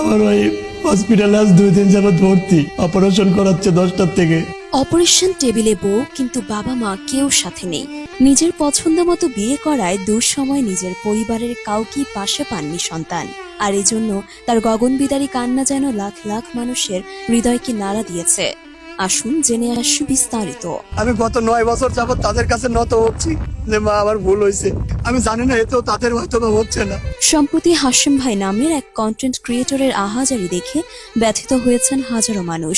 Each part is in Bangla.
আমার ওই হসপিটালে আজ 2 দিন যাবত ভর্তি, অপারেশন করাচ্ছে 10টার থেকে। অপারেশন টেবিলে বউ, কিন্তু বাবা মা কেউ সাথে নেই। নিজের পছন্দ মতো বিয়ে করায় দুঃসময় নিজের পরিবারের কাউকে পাশে পাননি সন্তান। আর এজন্য তার গগনবিদারী কান্না যেন লাখ লাখ মানুষের হৃদয়কে নাড়া দিয়েছে। আসুন জেনে আসি বিস্তারিত। আমি গত 9 বছর যাবত তাদের কাছে নত হচ্ছি যে মা আমার ভুল হয়েছে। আমি জানি না এতেও তাদের হয়তো বা হচ্ছে না। সম্প্রতি হাশেম ভাই নামের এক কন্টেন্ট ক্রিয়েটরের আহাজারি দেখে ব্যথিত হয়েছেন হাজারো মানুষ।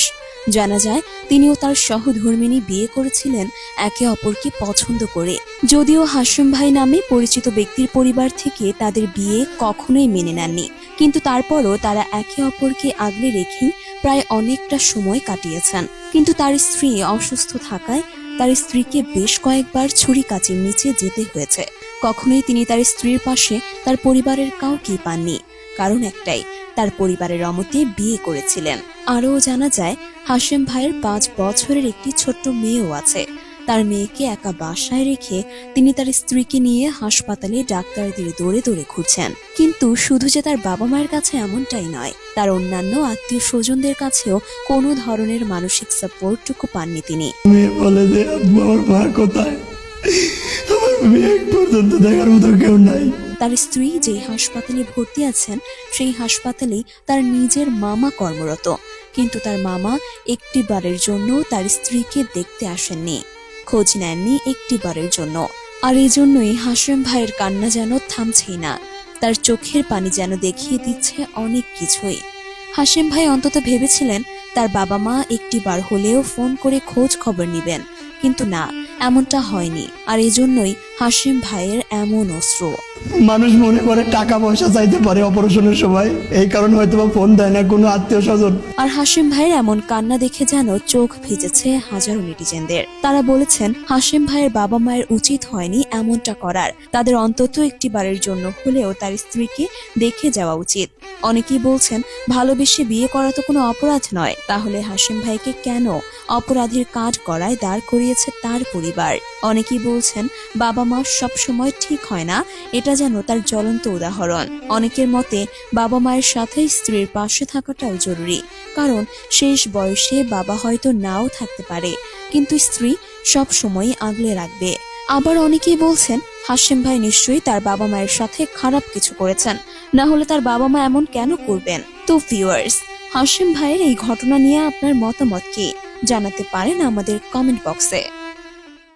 জানা যায় তিনিও তার সহধর্মিণী বিয়ে করেছিলেন একে অপরকে পছন্দ করে। যদিও হাশেম ভাই নামে পরিচিত ব্যক্তির পরিবার থেকে তাদের বিয়ে কখনোই মেনে নেননি, কিন্তু তারপরও তারা একে অপরকে আগলে রেখেই প্রায় অনেকটা সময় কাটিয়েছেন। কিন্তু তার স্ত্রী অসুস্থ থাকায় তার স্ত্রীকে বেশ কয়েকবার ছুরি কাঁচির নিচে যেতে হয়েছে। কখনোই তিনি তার স্ত্রীর পাশে তার পরিবারের কাউকে পাননি, কারণ একটাই, তার পরিবারের অমতে বিয়ে করেছিলেন। আরও জানা যায় হাশেম ভাইয়ের 5 বছরের একটি ছোট্ট মেয়েও আছে। তার মেয়েকে একা বাসায় রেখে তিনি তার স্ত্রীকে নিয়ে হাসপাতালে ডাক্তারদের দৌড়ে দৌড়ে ঘুরছেন। কিন্তু শুধু যে তার বাবা মায়ের কাছে এমনটাই নয়, তার অন্যান্য আত্মীয় স্বজনদের কাছেও কোনো ধরনের মানসিক সাপোর্টটুকু পাননি তিনি। মেয়ে বলে যে আমার মা কোথায়, আমার মেয়ে পর্যন্ত দেখার মতো কেউ নাই। তার স্ত্রী যে হাসপাতালে ভর্তি আছেন সেই হাসপাতালেই তার নিজের মামা কর্মরত, কিন্তু তার মামা একটিবারের জন্য তার স্ত্রীকে দেখতে আসেননি, খোঁজ নেননি একটিবারের জন্য। আর এই জন্যই হাশেম ভাইয়ের কান্না যেন থামছেই না। তার চোখের পানি যেন দেখিয়ে দিচ্ছে অনেক কিছুই। হাশেম ভাই অন্তত ভেবেছিলেন তার বাবা মা একটিবার হলেও ফোন করে খোঁজ খবর নিবেন, কিন্তু না, এমনটা হয়নি। আর এজন্যই হাশেম ভাইয়ের এমন অশ্রু। মানুষ মনে করে টাকা পয়সা চাইতে পারে অপারেশনের সময়, এই কারণে হয়তো বা ফোন দেয় না কোনো আত্মীয় স্বজন। আর হাশেম ভাইয়ের এমন কান্না দেখে যেন চোখ ভিজেছে হাজারো নেটিজেনদের। তারা বলেছেন হাশেম ভাইয়ের বাবা মায়ের উচিত হয়নি এমনটা করার, তাদের অন্তত একটিবারের জন্য হলেও তার স্ত্রীকে দেখে যাওয়া উচিত। অনেকেই বলছেন ভালোবেসে বিয়ে করা তো কোনো অপরাধ নয়, তাহলে হাশেম ভাইকে কেন অপরাধীর কাঠ গড়ায় দাঁড় করিয়েছে তার পরিবার। অনেকেই বলছেন বাবা মা সব সময় ঠিক হয় না, এটা যেন তার জ্বলন্ত উদাহরণ। অনেকের মতে বাবা মায়ের সাথে স্ত্রীর পাশে থাকাটাও জরুরি, কারণ শেষ বয়সে বাবা হয়তো নাও থাকতে পারে, কিন্তু স্ত্রী সব সময় আগলে রাখবে। আবার অনেকেই বলছেন হাশেম ভাই নিশ্চয়ই তার বাবা মায়ের সাথে খারাপ কিছু করেছেন, না হলে তার বাবা মা এমন কেন করবেন। তো ভিউয়ার্স, হাশেম ভাইয়ের এই ঘটনা নিয়ে আপনার মতামত কি জানাতে পারেন আমাদের কমেন্ট বক্সে।